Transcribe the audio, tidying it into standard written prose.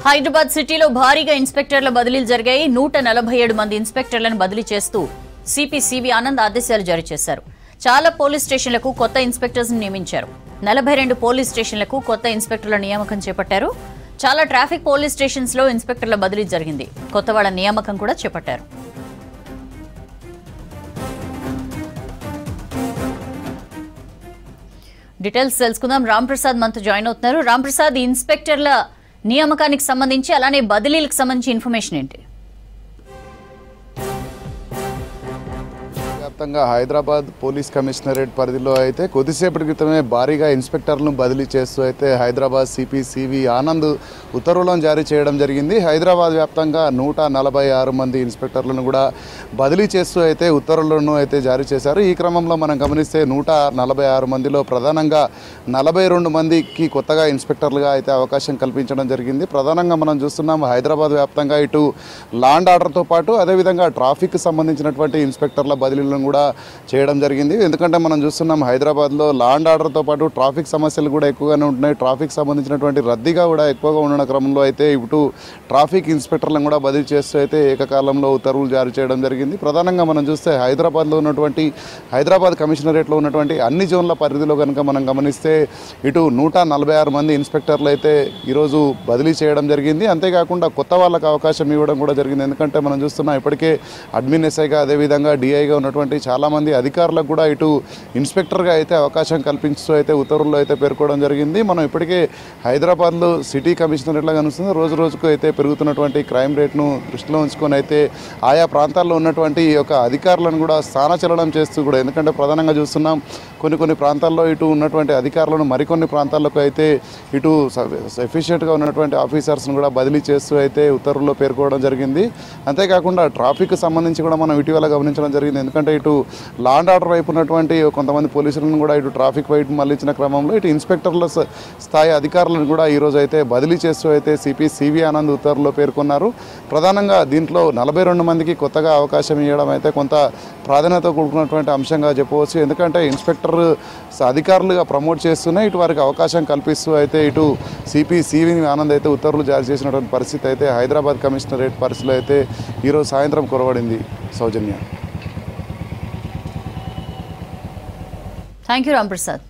హైదరాబాద్ సిటీలో భారీగా ఇన్స్పెక్టర్ల బదిలీలు జరిగాయి. 147 మంది ఇన్స్పెక్టర్లను బదిలీ చేస్తూ సిపి సివి ఆనంద్ ఆదేశాలు జారీ చేశారు. చాలా పోలీస్ స్టేషన్లకు కొత్త ఇన్స్పెక్టర్స్ నియమించారు. 42 పోలీస్ స్టేషన్లకు కొత్త ఇన్స్పెక్టర్ల నియామకం చేపట్టారు. చాలా ట్రాఫిక్ పోలీస్ స్టేషన్స్ లో ఇన్స్పెక్టర్ల బదిలీ జరిగింది. కొత్త వాళ్ళ నియామకం కూడా చేపట్టారు. డీటెయిల్స్ తెలుసుకుందాం. రామ్ ప్రసాద్ మనతో జాయిన్ అవుతున్నారు. రామ్ ప్రసాద్, ఇన్స్పెక్టర్ల నియామకానికి సంబంధించి అలానే బదిలీలకు సంబంధించి ఇన్ఫర్మేషన్ ఏంటి? వ్యాప్తంగా హైదరాబాద్ పోలీస్ కమిషనరేట్ పరిధిలో అయితే కొద్దిసేపటి క్రితమే భారీగా ఇన్స్పెక్టర్లను బదిలీ చేస్తూ అయితే హైదరాబాద్ సిపి సివి ఆనంద్ ఉత్తర్వులను జారీ చేయడం జరిగింది. హైదరాబాద్ వ్యాప్తంగా 146 మంది ఇన్స్పెక్టర్లను కూడా బదిలీ చేస్తూ అయితే ఉత్తర్వులను అయితే జారీ చేశారు. ఈ క్రమంలో మనం గమనిస్తే 146 మందిలో ప్రధానంగా 42 మందికి కొత్తగా ఇన్స్పెక్టర్లుగా అయితే అవకాశం కల్పించడం జరిగింది. ప్రధానంగా మనం చూస్తున్నాం హైదరాబాద్ వ్యాప్తంగా ఇటు లా అండ్ ఆర్డర్తో పాటు అదేవిధంగా ట్రాఫిక్ సంబంధించినటువంటి ఇన్స్పెక్టర్ల బదిలీలను కూడా చేయడం జరిగింది. ఎందుకంటే మనం చూస్తున్నాం హైదరాబాద్లో లా అండ్ ఆర్డర్తో పాటు ట్రాఫిక్ సమస్యలు కూడా ఎక్కువగానే ఉంటున్నాయి. ట్రాఫిక్ సంబంధించినటువంటి రద్దీగా కూడా ఎక్కువగా ఉన్న క్రమంలో అయితే ఇటు ట్రాఫిక్ ఇన్స్పెక్టర్లను కూడా బదిలీ చేస్తూ అయితే ఏకకాలంలో ఉత్తర్వులు జారీ చేయడం జరిగింది. ప్రధానంగా మనం చూస్తే హైదరాబాద్లో ఉన్నటువంటి హైదరాబాద్ కమిషనరేట్లో ఉన్నటువంటి అన్ని జోన్ల పరిధిలో కనుక మనం గమనిస్తే ఇటు 146 మంది ఇన్స్పెక్టర్లు అయితే ఈరోజు బదిలీ చేయడం జరిగింది. అంతేకాకుండా కొత్త వాళ్ళకు అవకాశం ఇవ్వడం కూడా జరిగింది. ఎందుకంటే మనం చూస్తున్నాం ఇప్పటికే అడ్మిన్ ఎస్ఐగా అదేవిధంగా డిఐగా ఉన్నటువంటి చాలామంది అధికారులకు కూడా ఇటు ఇన్స్పెక్టర్గా అయితే అవకాశం కల్పిస్తూ అయితే ఉత్తర్వుల్లో అయితే పేర్కోవడం జరిగింది. మనం ఇప్పటికే హైదరాబాద్లో సిటీ కమిషనరేట్లా కనిపిస్తుంది. రోజు రోజుకు అయితే పెరుగుతున్నటువంటి క్రైమ్ రేట్ను దృష్టిలో ఉంచుకొని అయితే ఆయా ప్రాంతాల్లో ఉన్నటువంటి ఈ యొక్క అధికారులను కూడా స్థానచలనం చేస్తూ కూడా, ఎందుకంటే ప్రధానంగా చూస్తున్నాం కొన్ని ప్రాంతాల్లో ఇటు ఉన్నటువంటి అధికారులను మరికొన్ని ప్రాంతాలకు అయితే ఇటు ఎఫిషియెంట్గా ఉన్నటువంటి ఆఫీసర్స్ను కూడా బదిలీ చేస్తూ అయితే ఉత్తర్వుల్లో పేర్కోవడం జరిగింది. అంతేకాకుండా ట్రాఫిక్ సంబంధించి కూడా మనం ఇటీవల గమనించడం జరిగింది. ఎందుకంటే ఇటు లా అండ్ ఆర్డర్ వైపు ఉన్నటువంటి కొంతమంది పోలీసులను కూడా ఇటు ట్రాఫిక్ వైపు మళ్లించిన క్రమంలో ఇటు ఇన్స్పెక్టర్ల స్థాయి అధికారులను కూడా ఈరోజు అయితే బదిలీ చేస్తూ అయితే సిపి సివి ఆనంద్ ఉత్తర్వుల్లో పేర్కొన్నారు. ప్రధానంగా దీంట్లో 42 మందికి కొత్తగా అవకాశం ఇవ్వడం అయితే కొంత ప్రాధాన్యత కూడుకున్నటువంటి అంశంగా చెప్పవచ్చు. ఎందుకంటే ఇన్స్పెక్టర్ అధికారులుగా ప్రమోట్ చేస్తూనే ఇటు వారికి అవకాశం కల్పిస్తూ అయితే ఇటు సిపి సివి ఆనంద్ అయితే ఉత్తర్వులు జారీ చేసినటువంటి పరిస్థితి అయితే హైదరాబాద్ కమిషనరేట్ పరిస్థితిలో అయితే ఈరోజు సాయంత్రం కొరవడింది. సౌజన్య. Thank you Ram Prasad.